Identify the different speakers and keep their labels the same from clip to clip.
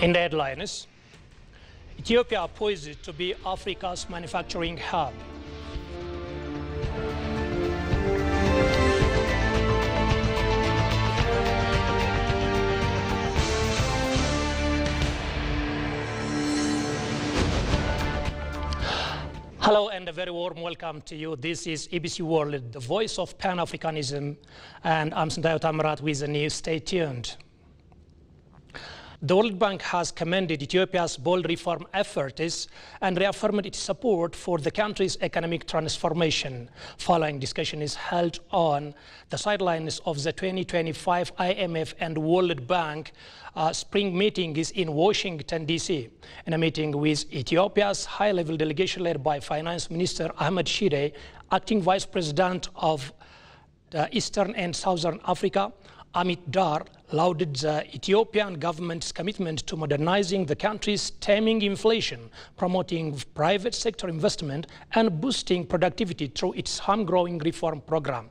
Speaker 1: In the headlines, Ethiopia poised to be Africa's manufacturing hub. Hello and a very warm welcome to you. This is EBC World, the voice of Pan-Africanism, and I'm Sandayo Tamarat with the news. Stay tuned. The World Bank has commended Ethiopia's bold reform efforts and reaffirmed its support for the country's economic transformation. Following discussion is held on the sidelines of the 2025 IMF and World Bank spring meeting is in Washington, D.C. In a meeting with Ethiopia's high-level delegation led by Finance Minister Ahmed Shide, acting Vice President of Eastern and Southern Africa, Amit Dar lauded the Ethiopian government's commitment to modernizing the country, stemming inflation, promoting private sector investment, and boosting productivity through its home-growing reform program.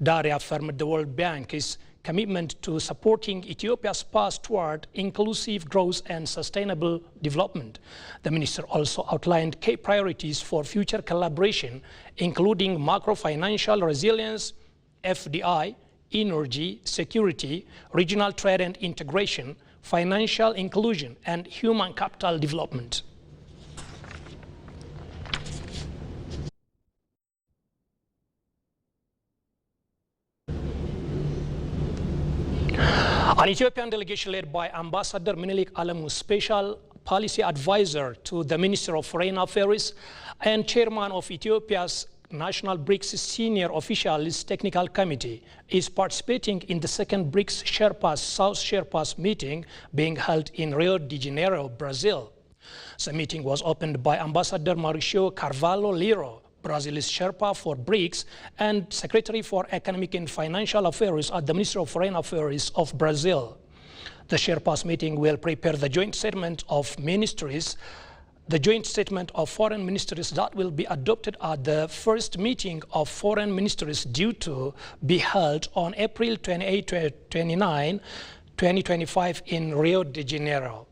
Speaker 1: Dar affirmed the World Bank's commitment to supporting Ethiopia's path toward inclusive growth and sustainable development. The minister also outlined key priorities for future collaboration, including macro-financial resilience, FDI, energy, security, regional trade and integration, financial inclusion, and human capital development. An Ethiopian delegation led by Ambassador Menelik Alemu, special policy advisor to the Minister of Foreign Affairs and chairman of Ethiopia's National BRICS Senior Officials Technical Committee, is participating in the second BRICS Sherpas South Sherpas meeting being held in Rio de Janeiro, Brazil. The meeting was opened by Ambassador Mauricio Carvalho Liro, Brazil's Sherpa for BRICS and Secretary for Economic and Financial Affairs at the Ministry of Foreign Affairs of Brazil. The Sherpas meeting will prepare the joint statement of ministries, the joint statement of foreign ministries that will be adopted at the first meeting of foreign ministries due to be held on April 28-29, 2025 in Rio de Janeiro.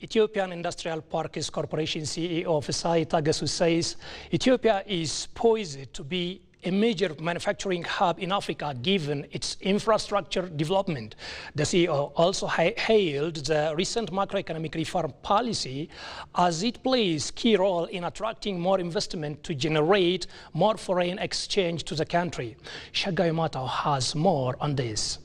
Speaker 1: Ethiopian Industrial Parks Corporation CEO Fisai Tagasu says Ethiopia is poised to be a major manufacturing hub in Africa given its infrastructure development. The CEO also hailed the recent macroeconomic reform policy as it plays key role in attracting more investment to generate more foreign exchange to the country. Shagai Matao has more on this.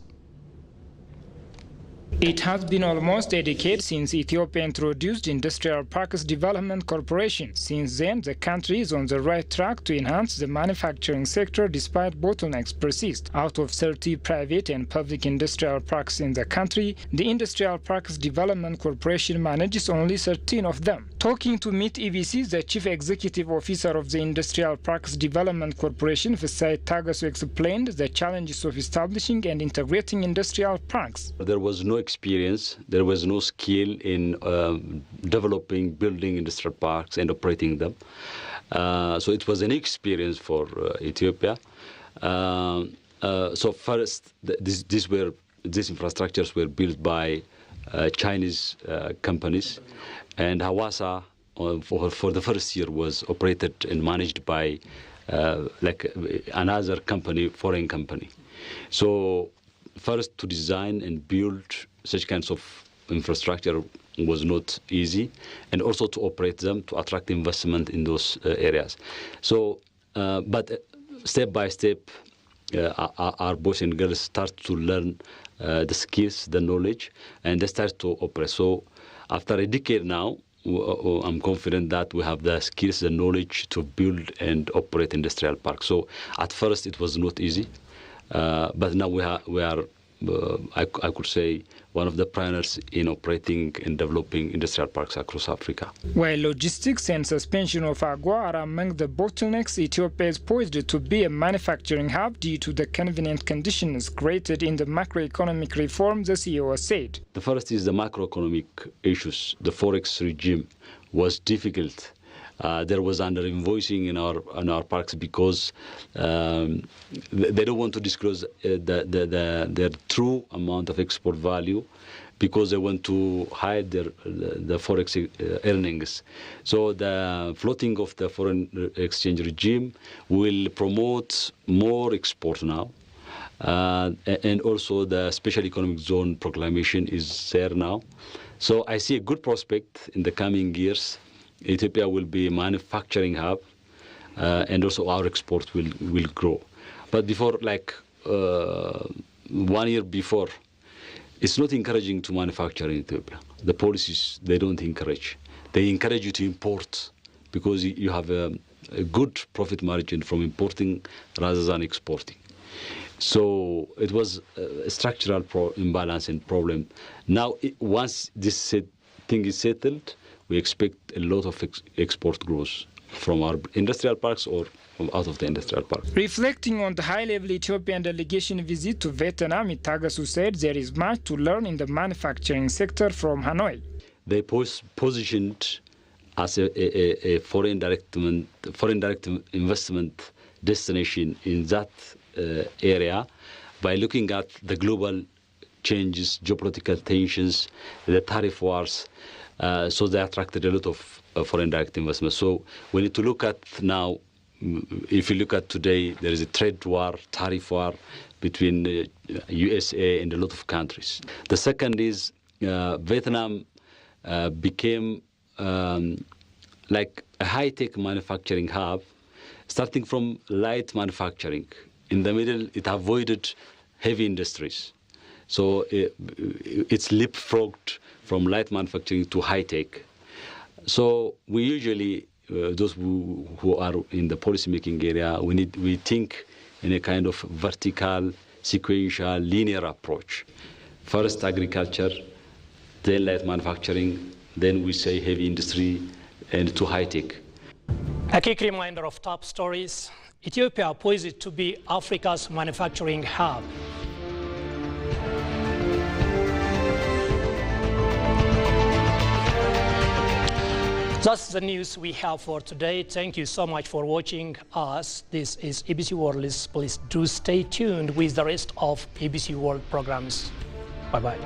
Speaker 2: It has been almost a decade since Ethiopia introduced Industrial Parks Development Corporation. Since then, the country is on the right track to enhance the manufacturing sector despite bottlenecks persist. Out of 30 private and public industrial parks in the country, the Industrial Parks Development Corporation manages only 13 of them. Talking to Meet EBC, the Chief Executive Officer of the Industrial Parks Development Corporation, Fisai Tagasu, explained the challenges of establishing and integrating industrial parks.
Speaker 3: There was no experience, there was no skill in developing, building industrial parks and operating them. So it was an experience for Ethiopia. So first, these infrastructures were built by Chinese companies, and Hawassa for the first year was operated and managed by another company, foreign company. So first, to design and build such kinds of infrastructure was not easy, and also to operate them, to attract investment in those areas. So, but step by step, our boys and girls start to learn the skills, the knowledge, and they start to operate. So after a decade now, I'm confident that we have the skills, the knowledge to build and operate industrial parks. So at first it was not easy, but now we are I could say, one of the pioneers in operating and developing industrial parks across Africa.
Speaker 2: While logistics and suspension of AGOA are among the bottlenecks, Ethiopia is poised to be a manufacturing hub due to the convenient conditions created in the macroeconomic reform, the CEO said.
Speaker 3: The first is the macroeconomic issues. The forex regime was difficult. There was under-invoicing in our parks because they don't want to disclose their true amount of export value because they want to hide the forex earnings. So the floating of the foreign exchange regime will promote more export now. And also the special economic zone proclamation is there now. So I see a good prospect in the coming years. Ethiopia will be a manufacturing hub, and also our export will grow. But before, 1 year before, it's not encouraging to manufacture in Ethiopia. The policies, they don't encourage. They encourage you to import because you have a good profit margin from importing rather than exporting. So it was a structural imbalance and problem. Now, once this thing is settled, we expect a lot of export growth from our industrial parks or from out of the industrial park.
Speaker 2: Reflecting on the high-level Ethiopian delegation visit to Vietnam, Itagasu said there is much to learn in the manufacturing sector from Hanoi.
Speaker 3: They positioned as a foreign direct investment destination in that area by looking at the global changes, geopolitical tensions, the tariff wars. So they attracted a lot of foreign direct investment. So we need to look at now, if you look at today, there is a trade war, tariff war between the USA and a lot of countries. The second is Vietnam became like a high-tech manufacturing hub, starting from light manufacturing. In the middle, it avoided heavy industries. So it's leapfrogged from light manufacturing to high-tech. So we usually, those who are in the policy-making area, we think in a kind of vertical, sequential, linear approach. First agriculture, then light manufacturing, then we say heavy industry, and to high-tech.
Speaker 1: A quick reminder of top stories. Ethiopia poised to be Africa's manufacturing hub. That's the news we have for today. Thank you so much for watching us. This is EBC World. Please do stay tuned with the rest of EBC World programs. Bye-bye.